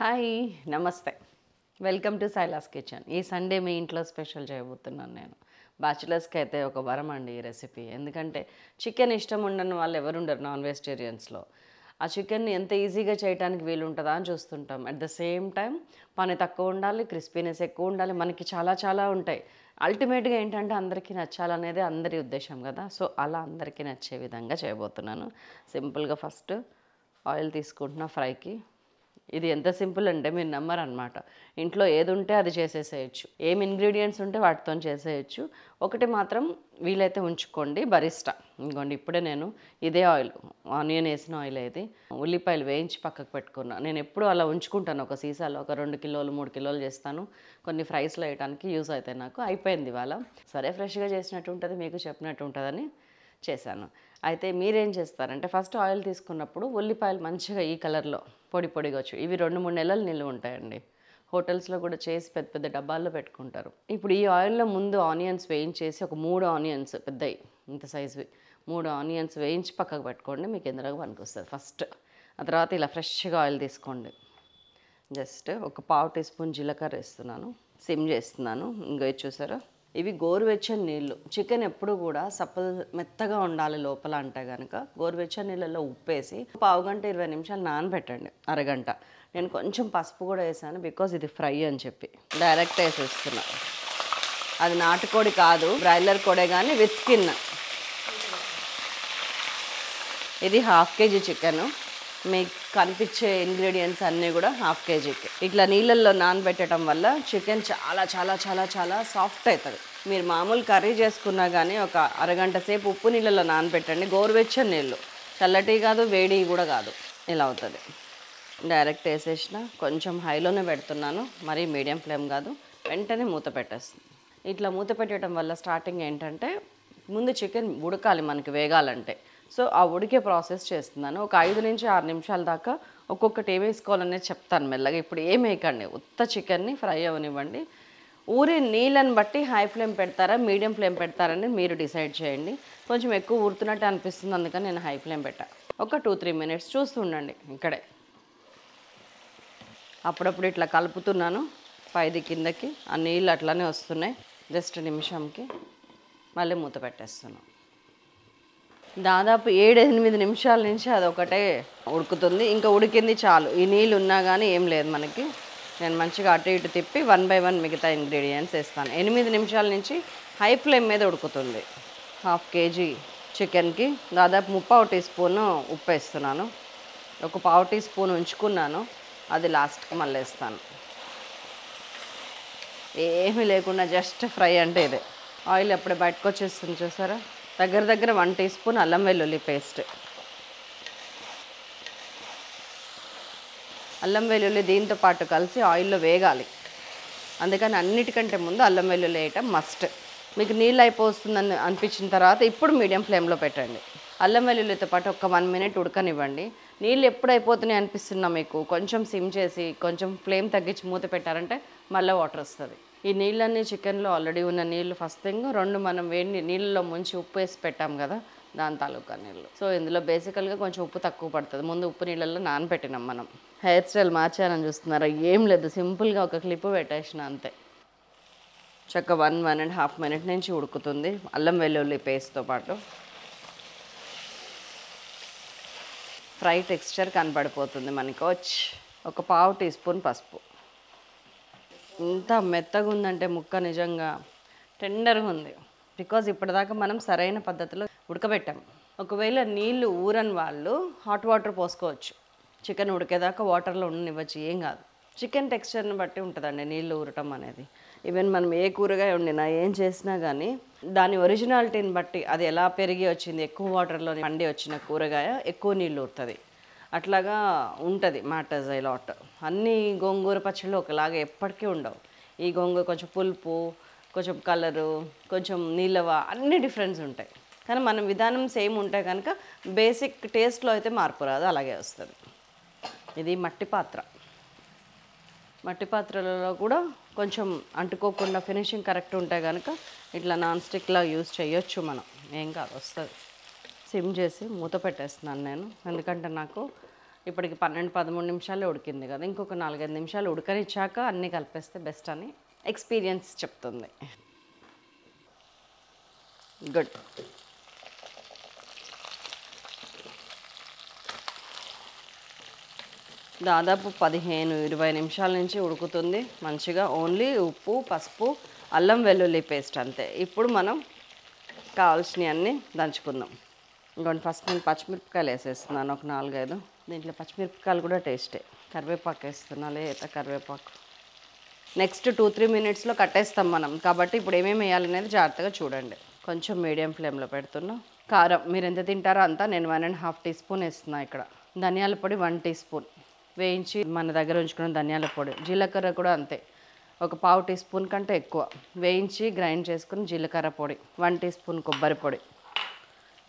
Hi నమస్తే welcome to Silas kitchen. ఈ Sunday మీ ఇంట్లో స్పెషల్ చేయబోతున్నాను నేను. బ్యాచిలర్స్కి అయితే ఒక వరం అండి ఈ రెసిపీ. ఎందుకంటే చికెన్ ఇష్టం ఉండని వాళ్ళు ఎవరు ఉండరు నాన్ వెజిటేరియన్స్లో. ఆ చికెన్ని ఎంత ఈజీగా చేయడానికి వీలుంటుందా అని చూస్తుంటాం. అట్ ద సేమ్ టైం పని తక్కువ ఉండాలి, క్రిస్పీనెస్ ఎక్కువ ఉండాలి, మనకి చాలా చాలా ఉంటాయి. అల్టిమేట్గా ఏంటంటే అందరికీ నచ్చాలనేది అందరి ఉద్దేశం కదా. సో అలా అందరికీ నచ్చే విధంగా చేయబోతున్నాను. సింపుల్గా ఫస్ట్ ఆయిల్ తీసుకుంటున్నా ఫ్రైకి. ఇది ఎంత సింపుల్ అంటే మీరు నమ్మరనమాట. ఇంట్లో ఏది ఉంటే అది చేసేసేయచ్చు, ఏం ఇంగ్రీడియంట్స్ ఉంటే వాటితో చేసేయచ్చు. ఒకటి మాత్రం వీలైతే ఉంచుకోండి, బరిస్టా. ఇంకోండి ఇప్పుడే నేను ఇదే ఆయిల్, ఆనియన్ వేసిన ఆయిల్ ఇది, ఉల్లిపాయలు వేయించి పక్కకు పెట్టుకున్నా. నేను ఎప్పుడు అలా ఉంచుకుంటాను ఒక సీసాలో, ఒక 2 కిలోలు 3 కిలోలు చేస్తాను. కొన్ని ఫ్రైస్లో వేయడానికి యూజ్ అవుతాయి నాకు. అయిపోయింది ఇవాళ. సరే ఫ్రెష్గా చేసినట్టు ఉంటుంది, మీకు చెప్పినట్టు ఉంటుందని చేశాను. అయితే మీరేం చేస్తారంటే ఫస్ట్ ఆయిల్ తీసుకున్నప్పుడు ఉల్లిపాయలు మంచిగా ఈ కలర్లో పొడి పొడిగా వచ్చు. ఇవి 2-3 నెలలు నిల్వ ఉంటాయండి. హోటల్స్లో కూడా చేసి పెద్ద పెద్ద డబ్బాల్లో పెట్టుకుంటారు. ఇప్పుడు ఈ ఆయిల్లో ముందు ఆనియన్స్ వేయించేసి ఒక 3 ఆనియన్స్ పెద్దవి, ఇంత సైజువి 3 ఆనియన్స్ వేయించి పక్కకు పెట్టుకోండి. మీకు ఎందుకు పనికొస్తుంది ఫస్ట్. ఆ తర్వాత ఇలా ఫ్రెష్గా ఆయిల్ తీసుకోండి. జస్ట్ ఒక పావు టీ స్పూన్ జీలకర్ర వేస్తున్నాను, సిమ్ చేస్తున్నాను. ఇంకో చూసారా, ఇవి గోరువెచ్చని నీళ్ళు. చికెన్ ఎప్పుడు కూడా మెత్తగా ఉండాలి లోపల అంటే కనుక గోరువెచ్చని నీళ్ళల్లో ఉప్పేసి పావు గంట 20 నిమిషాలు నానబెట్టండి, అరగంట. నేను కొంచెం పసుపు కూడా వేసాను, బికాజ్ ఇది ఫ్రై అని చెప్పి. డైరెక్ట్ వేసేస్తున్నా. అది నాటుకోడి కాదు, బ్రాయిలర్ కోడే, కానీ విత్ స్కిన్. ఇది 1/2 కేజీ చికెను. మీకు కనిపించే ఇంగ్రీడియంట్స్ అన్నీ కూడా 1/2 కేజీకి. ఇట్లా నీళ్ళల్లో నానబెట్టడం వల్ల చికెన్ చాలా చాలా చాలా చాలా సాఫ్ట్ అవుతుంది. మీరు మామూలు కర్రీ చేసుకున్నా కానీ ఒక అరగంట సేపు ఉప్పు నీళ్ళల్లో నానబెట్టండి, గోరువెచ్చని నీళ్ళు, చల్లటి కాదు వేడి కూడా కాదు, ఇలా అవుతుంది. డైరెక్ట్ వేసేసిన కొంచెం హైలోనే పెడుతున్నాను, మరీ మీడియం ఫ్లేమ్ కాదు. వెంటనే మూత పెట్టేస్తుంది. ఇట్లా మూత పెట్టడం వల్ల స్టార్టింగ్ ఏంటంటే ముందు చికెన్ ఉడకాలి మనకి వేగాలంటే. సో ఆ ఉడికే ప్రాసెస్ చేస్తున్నాను. ఒక 5 నుంచి 6 నిమిషాల దాకా ఒక్కొక్కటి ఏం వేసుకోవాలనేది చెప్తాను మెల్లగా. ఇప్పుడు ఏం వేయకండి, ఉత్త చికెన్ని ఫ్రై అవ్వనివ్వండి. ఊరే నీళ్ళని బట్టి హై ఫ్లేమ్ పెడతారా మీడియం ఫ్లేమ్ పెడతారని మీరు డిసైడ్ చేయండి. కొంచెం ఎక్కువ ఊరుతున్నట్టు అనిపిస్తుంది, అందుకని నేను హై ఫ్లేమ్ పెట్టా. ఒక 2-3 మినిట్స్ చూస్తూ ఉండండి ఇక్కడే. అప్పుడప్పుడు ఇట్లా కలుపుతున్నాను, పైది కిందకి ఆ నీళ్ళు అట్లానే వస్తున్నాయి. జస్ట్ నిమిషంకి మళ్ళీ మూత పెట్టేస్తున్నాను. దాదాపు 7-8 నిమిషాల నుంచి అదొకటే ఉడుకుతుంది. ఇంకా ఉడికింది చాలు. ఈ నీళ్ళు ఉన్నా కానీ ఏం లేదు మనకి. నేను మంచిగా అటు ఇటు తిప్పి 1 బై 1 మిగతా ఇంగ్రీడియంట్స్ వేస్తాను. 8 నిమిషాల నుంచి హై ఫ్లేమ్ మీద ఉడుకుతుంది. 1/2 కేజీ చికెన్కి దాదాపు 3/4 టీ స్పూను ఉప్పు వేస్తున్నాను. ఒక 1/4 టీ స్పూన్ ఉంచుకున్నాను, అది లాస్ట్కి మళ్ళీ వేస్తాను. ఏమీ లేకుండా జస్ట్ ఫ్రై అంటే ఇదే. ఆయిల్ ఎప్పుడే బయటకు వచ్చేస్తుంది చూసారా. దగ్గర దగ్గర 1 టీ స్పూన్ అల్లం వెల్లుల్లి పేస్ట్. అల్లం వెల్లుల్లి దీంతో పాటు కలిసి ఆయిల్లో వేగాలి, అందుకని అన్నిటికంటే ముందు అల్లం వెల్లుల్లి వేయటం మస్ట్. మీకు నీళ్ళు అయిపోతుందని అనిపించిన తర్వాత ఇప్పుడు మీడియం ఫ్లేమ్లో పెట్టండి. అల్లం వెల్లుల్లితో పాటు ఒక 1 మినిట్ ఉడకనివ్వండి. నీళ్ళు ఎప్పుడు అయిపోతున్నాయి అనిపిస్తున్నా మీకు కొంచెం సిమ్ చేసి కొంచెం ఫ్లేమ్ తగ్గించి మూత పెట్టారంటే మళ్ళీ వాటర్ వస్తుంది. ఈ నీళ్ళన్నీ చికెన్లో ఆల్రెడీ ఉన్న నీళ్ళు ఫస్ట్ థింగ్. 2 మనం వేడి నీళ్ళలో ముంచి ఉప్పు వేసి పెట్టాం కదా, దాని తాలూకా నీళ్ళు. సో ఇందులో బేసికల్గా కొంచెం ఉప్పు తక్కువ పడుతుంది. ముందు ఉప్పు నీళ్ళల్లో నానబెట్టినాం మనం. హెయిర్ స్టైల్ మార్చానని చూస్తున్నారా, ఏం లేదు, సింపుల్గా ఒక క్లిప్ పెట్టేసిన అంతే. చక్క 1-1.5 మినిట్ నుంచి ఉడుకుతుంది అల్లం వెల్లుల్లి పేస్ట్తో పాటు. ఫ్రై టెక్స్చర్ కనపడిపోతుంది మనకు. ఒక 1/4 టీ స్పూన్ పసుపు. ఇంత మెత్తగా ఉందంటే ముక్క నిజంగా టెండర్గా ఉంది, బికాజ్ ఇప్పటిదాకా మనం సరైన పద్ధతిలో ఉడకబెట్టాం. ఒకవేళ నీళ్ళు ఊరని వాళ్ళు హాట్ వాటర్ పోసుకోవచ్చు, చికెన్ ఉడికేదాకా వాటర్లో ఉండనివ్వచ్చు, ఏం కాదు. చికెన్ టెక్స్చర్ని బట్టి ఉంటుందండి నీళ్ళు ఊరటం అనేది. ఈవెన్ మనం ఏ కూరగాయ వండినా ఏం చేసినా కానీ దాని ఒరిజినాలిటీని బట్టి, అది ఎలా పెరిగి వచ్చింది, ఎక్కువ వాటర్లో పండి వచ్చిన కూరగాయ ఎక్కువ నీళ్ళు ఊరుతుంది, అట్లాగా ఉంటుంది. Matters I lot. అన్ని గోంగూర పచ్చళ్ళు ఒకలాగా ఎప్పటికీ ఉండవు. ఈ గోంగూర కొంచెం పులుపు, కొంచెం కలరు, కొంచెం నీళ్ళవ, అన్ని డిఫరెన్స్ ఉంటాయి. కానీ మన విధానం సేమ్ ఉంటే కనుక బేసిక్ టేస్ట్లో అయితే మార్పు రాదు, అలాగే వస్తుంది. ఇది మట్టి పాత్ర. మట్టి పాత్రలలో కూడా కొంచెం అంటుకోకుండా ఫినిషింగ్ కరెక్ట్ ఉంటే కనుక ఇట్లా నాన్ స్టిక్లా యూజ్ చేయొచ్చు మనం, ఏం కాదు, వస్తుంది. సిమ్ చేసి మూత పెట్టేస్తున్నాను నేను, ఎందుకంటే నాకు ఇప్పటికి 12-13 నిమిషాలు ఉడికింది కదా, ఇంకొక 4-5 నిమిషాలు ఉడకనిచ్చాక అన్నీ కలిపేస్తే బెస్ట్ అని ఎక్స్పీరియన్స్ చెప్తుంది. గుడ్. దాదాపు 15-20 నిమిషాల నుంచి ఉడుకుతుంది మంచిగా. ఓన్లీ ఉప్పు, పసుపు, అల్లం వెల్లుల్లి పేస్ట్ అంతే. ఇప్పుడు మనం కావాల్సినవి అన్నీ దంచుకుందాం. ఇంకోటి ఫస్ట్ నేను పచ్చిమిరపకాయలు వేసేస్తున్నాను ఒక 4-5. దీంట్లో పచ్చిమిరపకాయలు కూడా టేస్టే. కరివేపాకు వేస్తున్నా, లేత కరివేపాకు. నెక్స్ట్ 2-3 మినిట్స్లో కట్టేస్తాం మనం కాబట్టి ఇప్పుడు ఏమేమి వేయాలనేది జాగ్రత్తగా చూడండి. కొంచెం మీడియం ఫ్లేమ్లో పెడుతున్నా. కారం మీరు ఎంత తింటారో అంతా, నేను 1.5 టీ స్పూన్ వేస్తున్నా. ఇక్కడ ధనియాల పొడి 1 టీ స్పూన్ వేయించి మన దగ్గర ఉంచుకున్న ధనియాల పొడి. జీలకర్ర కూడా అంతే, ఒక 1/2 టీ స్పూన్ కంటే ఎక్కువ వేయించి గ్రైండ్ చేసుకుని జీలకర్ర పొడి, 1 టీ స్పూన్ కొబ్బరి పొడి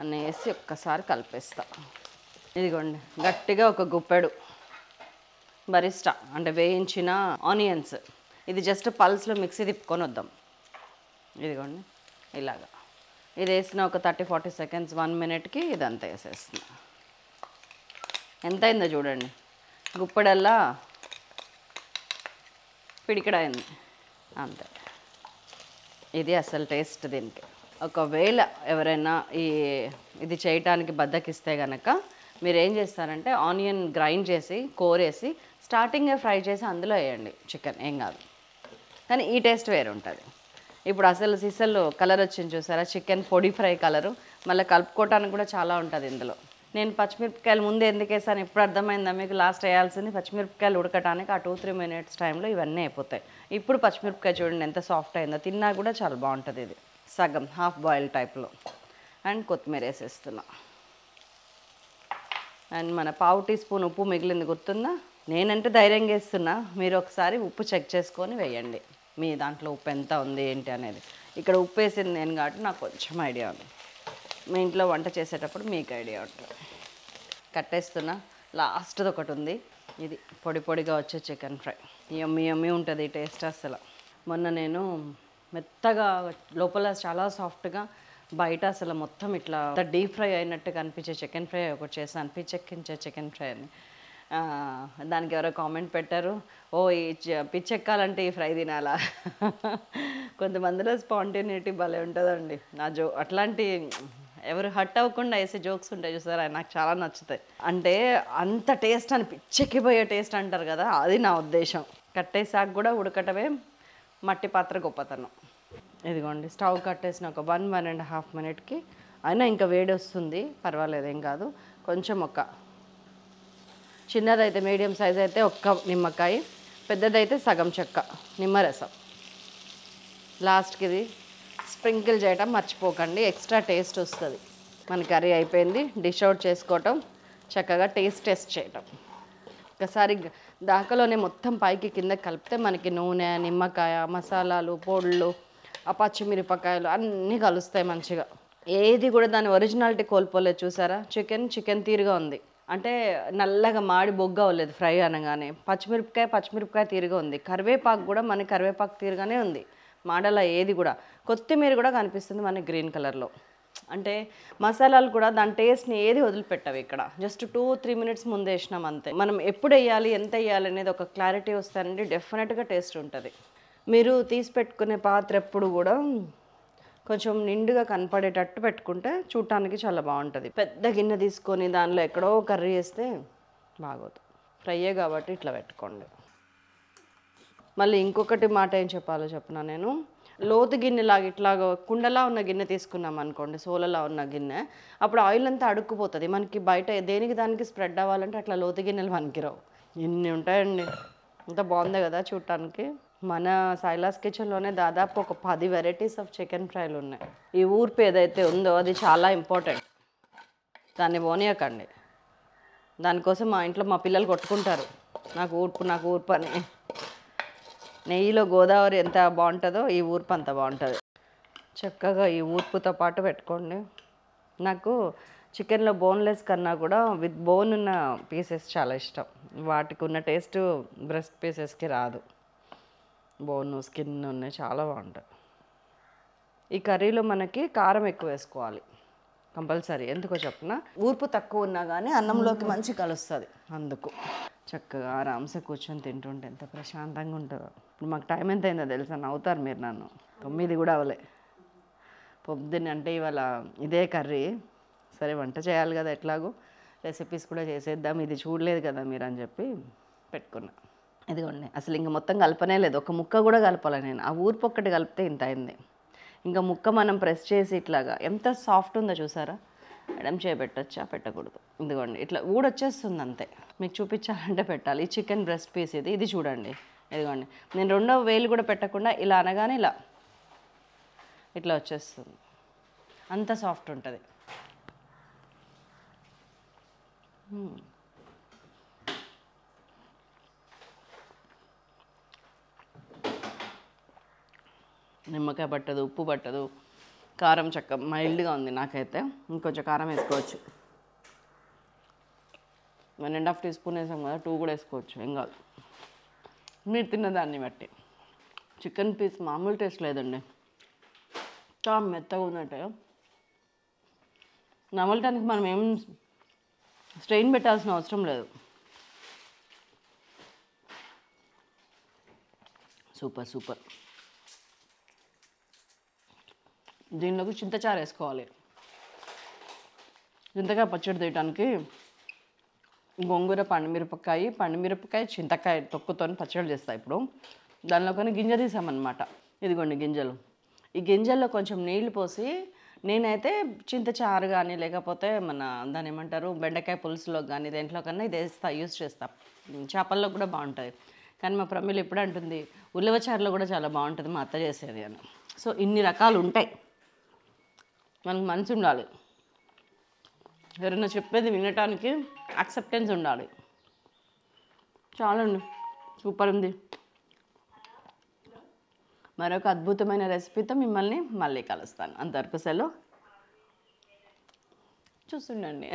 అన్నీ వేసి ఒక్కసారి కలిపేస్తా. ఇదిగోండి గట్టిగా ఒక గుప్పెడు బరిస్టా అంటే వేయించిన ఆనియన్స్. ఇది జస్ట్ పల్స్లో మిక్సీ తిప్పుకొని వద్దాం. ఇదిగోండి ఇలాగా ఇది వేసిన ఒక 30-40 సెకండ్స్ 1 మినిట్కి ఇదంతా వేసేస్తున్నా. ఎంత అయిందో చూడండి, గుప్పెడల్లా పిడికిడైంది అంతే. ఇది అసలు టేస్ట్ దీనికి. ఒకవేళ ఎవరైనా ఇది చేయటానికి బద్దకిస్తే కనుక మీరు ఏం చేస్తారంటే ఆనియన్ గ్రైండ్ చేసి కోరేసి స్టార్టింగే ఫ్రై చేసి అందులో వేయండి చికెన్, ఏం కాదు. కానీ ఈ టేస్ట్ వేరే ఉంటుంది. ఇప్పుడు అసలు సీసల్లో కలర్ వచ్చింది చూసారా, చికెన్ పొడి ఫ్రై కలరు. మళ్ళీ కలుపుకోవటానికి కూడా చాలా ఉంటుంది ఇందులో. నేను పచ్చిమిరపకాయలు ముందు ఎందుకు వేసాను ఇప్పుడు అర్థమైందా మీకు? లాస్ట్ వేయాల్సింది పచ్చిమిరపకాయలు ఉడకటానికి ఆ 2-3 మినిట్స్ టైంలో ఇవన్నీ అయిపోతాయి. ఇప్పుడు పచ్చిమిరపకాయ చూడండి ఎంత సాఫ్ట్ అయిందో, తిన్నా కూడా చాలా బాగుంటుంది. ఇది సగం హాఫ్ బాయిల్ టైప్లో. అండ్ కొత్తిమీర వేసేస్తున్నా. అండ్ మన 1/2 టీ స్పూన్ ఉప్పు మిగిలింది గుర్తుందా? నేనంటే ధైర్యంగా వేస్తున్నా, మీరు ఒకసారి ఉప్పు చెక్ చేసుకొని వేయండి మీ దాంట్లో ఉప్పు ఎంత ఉంది ఏంటి అనేది. ఇక్కడ ఉప్పు వేసింది నేను కాబట్టి నాకు కొంచెం ఐడియా ఉంది. మీ ఇంట్లో వంట చేసేటప్పుడు మీకు ఐడియా ఉంటుంది. కట్టేస్తున్నా. లాస్ట్ది ఒకటి ఉంది, ఇది పొడి పొడిగా వచ్చే చికెన్ ఫ్రై. యమ్మీ యమ్మీ ఉంటుంది టేస్ట్ అసలు. మొన్న నేను మెత్తగా లోపల చాలా సాఫ్ట్గా బయట అసలు మొత్తం ఇట్లా డీప్ ఫ్రై అయినట్టుగా అనిపించే చికెన్ ఫ్రై ఒకటి చేశాను, పిచ్చెక్కించే చికెన్ ఫ్రై అని. దానికి ఎవరో కామెంట్ పెట్టారు, ఓ ఈ పిచ్చెక్కాలంటే ఈ ఫ్రై తినాలా. కొంతమందిలో స్పాంటేనిటీ భలే ఉంటుందండి. నా అట్లాంటి ఎవరు హట్ అవ్వకుండా వేసే జోక్స్ ఉంటాయి చూసారా, నాకు చాలా నచ్చుతాయి. అంటే అంత టేస్ట్ అని పిచ్చెక్కిపోయే టేస్ట్ అంటారు కదా, అది నా ఉద్దేశం. కట్టేసాక కూడా ఉడకటమే మట్టి పాత్ర గొప్పతనం. ఇదిగోండి స్టవ్ కట్టేసిన ఒక 1-1.5 మినిట్కి అయినా ఇంకా వేడి వస్తుంది, పర్వాలేదు ఏం కాదు. కొంచెం ఒక చిన్నదైతే మీడియం సైజ్ అయితే ఒక్క నిమ్మకాయ, పెద్దదైతే సగం చెక్క నిమ్మరసం. లాస్ట్కి ఇది స్ప్రింకిల్ చేయటం మర్చిపోకండి, ఎక్స్ట్రా టేస్ట్ వస్తుంది. మన కర్రీ అయిపోయింది. డిష్ అవుట్ చేసుకోవటం, చక్కగా టేస్ట్ చేయటం. ఒకసారి దాకలోనే మొత్తం పైకి కిందకి కలిపితే మనకి నూనె, నిమ్మకాయ, మసాలాలు, పొడులు, ఆ పచ్చిమిరపకాయలు అన్నీ కలుస్తాయి మంచిగా. ఏది కూడా దాని ఒరిజినాలిటీ కోల్పోలేదు చూసారా. చికెన్ తీరుగా ఉంది, అంటే నల్లగా మాడి బొగ్గ అవ్వలేదు ఫ్రై అనగానే. పచ్చిమిరపకాయ తీరుగా ఉంది. కరివేపాకు కూడా మనకి కరివేపాకు తీరుగానే ఉంది, మాడల ఏది కూడా. కొత్తిమీర కూడా కనిపిస్తుంది మనకి గ్రీన్ కలర్లో. అంటే మసాలాలు కూడా దాని టేస్ట్ని ఏది వదిలిపెట్టవు. ఇక్కడ జస్ట్ 2-3 మినిట్స్ ముందు వేసినాం అంతే. మనం ఎప్పుడు వేయాలి ఎంత వేయాలి అనేది ఒక క్లారిటీ వస్తానండి, డెఫినెట్గా టేస్ట్ ఉంటుంది. మీరు తీసి పెట్టుకునే పాత్ర ఎప్పుడు కూడా కొంచెం నిండుగా కనపడేటట్టు పెట్టుకుంటే చూడటానికి చాలా బాగుంటుంది. పెద్ద గిన్నె తీసుకొని దానిలో ఎక్కడో కర్రీ వేస్తే బాగోదు. ఫ్రైయే కాబట్టి ఇట్లా పెట్టుకోండి. మళ్ళీ ఇంకొకటి మాట ఏం చెప్పాలో చెప్పిన, నేను లోతు గిన్నెలాగా ఇట్లాగా కుండలా ఉన్న గిన్నె తీసుకున్నాం అనుకోండి, సోలలా ఉన్న గిన్నె, అప్పుడు ఆయిల్ అంతా అడుక్కుపోతుంది. మనకి బయట దేనికి దానికి స్ప్రెడ్ అవ్వాలంటే అట్లా లోతు గిన్నెలు పనికిరావు. ఇన్ని ఉంటాయండి. అంత బాగుంది కదా చూడటానికి. మన సైలాస్ కిచెన్లోనే దాదాపు ఒక 10 వెరైటీస్ ఆఫ్ చికెన్ ఫ్రైలు ఉన్నాయి. ఈ ఊర్పు ఏదైతే ఉందో అది చాలా ఇంపార్టెంట్, దాన్ని పోనీయకండి. దానికోసం మా ఇంట్లో మా పిల్లలు కొట్టుకుంటారు, నాకు ఊర్పు అని. నెయ్యిలో గోదావరి ఎంత బాగుంటుందో ఈ ఊర్పు అంత బాగుంటుంది. చక్కగా ఈ ఊర్పుతో పాటు పెట్టుకోండి. నాకు చికెన్లో బోన్లెస్ కన్నా కూడా విత్ బోన్ ఉన్న పీసెస్ చాలా ఇష్టం. వాటికి ఉన్న టేస్ట్ బ్రెస్ట్ పీసెస్కి రాదు. బోన్ స్కిన్ ఉన్నాయి, చాలా బాగుంటాయి. ఈ కర్రీలో మనకి కారం ఎక్కువ వేసుకోవాలి. కంపల్సరీ. ఎందుకో చెప్పనా, ఊర్పు తక్కువ ఉన్నా కానీ అన్నంలోకి మంచి కలుస్తుంది. అందుకు చక్కగా ఆరామ్సే కూర్చొని తింటుంటే ఎంత ప్రశాంతంగా ఉంటుందో. ఇప్పుడు మాకు టైం ఎంత అయిందో తెలుసా? నవ్వుతారు మీరు నన్ను. 9 కూడా అవలే. పొద్దున్న అంటే ఇవాళ ఇదే కర్రీ. సరే వంట చేయాలి కదా, ఎట్లాగో రెసిపీస్ కూడా చేసేద్దాం, ఇది చూడలేదు కదా మీరు అని చెప్పి పెట్టుకున్నా. ఇదిగోండి, అసలు ఇంక మొత్తం కలపనే లేదు, ఒక ముక్క కూడా కలపాలి నేను. ఆ ఊర్పు ఒక్కటి కలిపితే ఇంత అయింది. ఇంకా ముక్క మనం ప్రెస్ చేసి ఇట్లాగా ఎంత సాఫ్ట్ ఉందో చూసారా? ఎడం చేయబెట్టచ్చా, పెట్టకూడదు. ఇదిగోండి ఇట్లా ఊడొచ్చేస్తుంది అంతే. మీకు చూపించాలంటే పెట్టాలి. ఈ చికెన్ బ్రెస్ట్ పీస్ ఇది చూడండి. ఇదిగోండి, నేను రెండో వేలు కూడా పెట్టకుండా ఇలా అనగానే ఇలా ఇట్లా వచ్చేస్తుంది. అంత సాఫ్ట్ ఉంటుంది. నిమ్మకాయ పట్టదు, ఉప్పు పట్టదు, కారం చక్క మైల్డ్గా ఉంది నాకైతే. ఇంకొంచెం కారం వేసుకోవచ్చు. 1.5 టీ స్పూన్ వేసాం కదా, 2 కూడా వేసుకోవచ్చు, ఏం కాదు. మీరు తిన్నదాన్ని బట్టి. చికెన్ పీస్ మామూలు టేస్ట్ లేదండి, చాలా మెత్తగా ఉందంటే. నమలటానికి మనం ఏం స్ట్రెయిన్ పెట్టాల్సిన అవసరం లేదు. Super super. దీనిలోకి చింతచారు వేసుకోవాలి. చింతకాయ పచ్చడి తీయటానికి గోంగూర, పండుమిరపకాయ, చింతకాయ తొక్కుతో పచ్చడి చేస్తాయి. ఇప్పుడు దానిలో కొన్ని గింజ తీసామన్నమాట. ఇదిగోండి గింజలు. ఈ గింజల్లో కొంచెం నీళ్లు పోసి నేనైతే చింతచారు కానీ లేకపోతే మన దాని ఏమంటారు బెండకాయ పులుసులో కానీ దేంట్లో కన్నా ఇది యూస్ చేస్తా. చేపల్లో కూడా బాగుంటుంది. కానీ మా ప్రమిళ ఎప్పుడు అంటుంది ఉలవచారులో కూడా చాలా బాగుంటుంది మా అత్త చేసేది అని. సో ఇన్ని రకాలు ఉంటాయి, మనకు మనసు ఉండాలి. ఎవరైనా చెప్పేది వినటానికి యాక్సెప్టెన్స్ ఉండాలి. చాలండి, సూపర్ ఉంది. మరొక అద్భుతమైన రెసిపీతో మిమ్మల్ని మళ్ళీ కలుస్తాను. అంతవరకు సెలవు, చూస్తుండండి.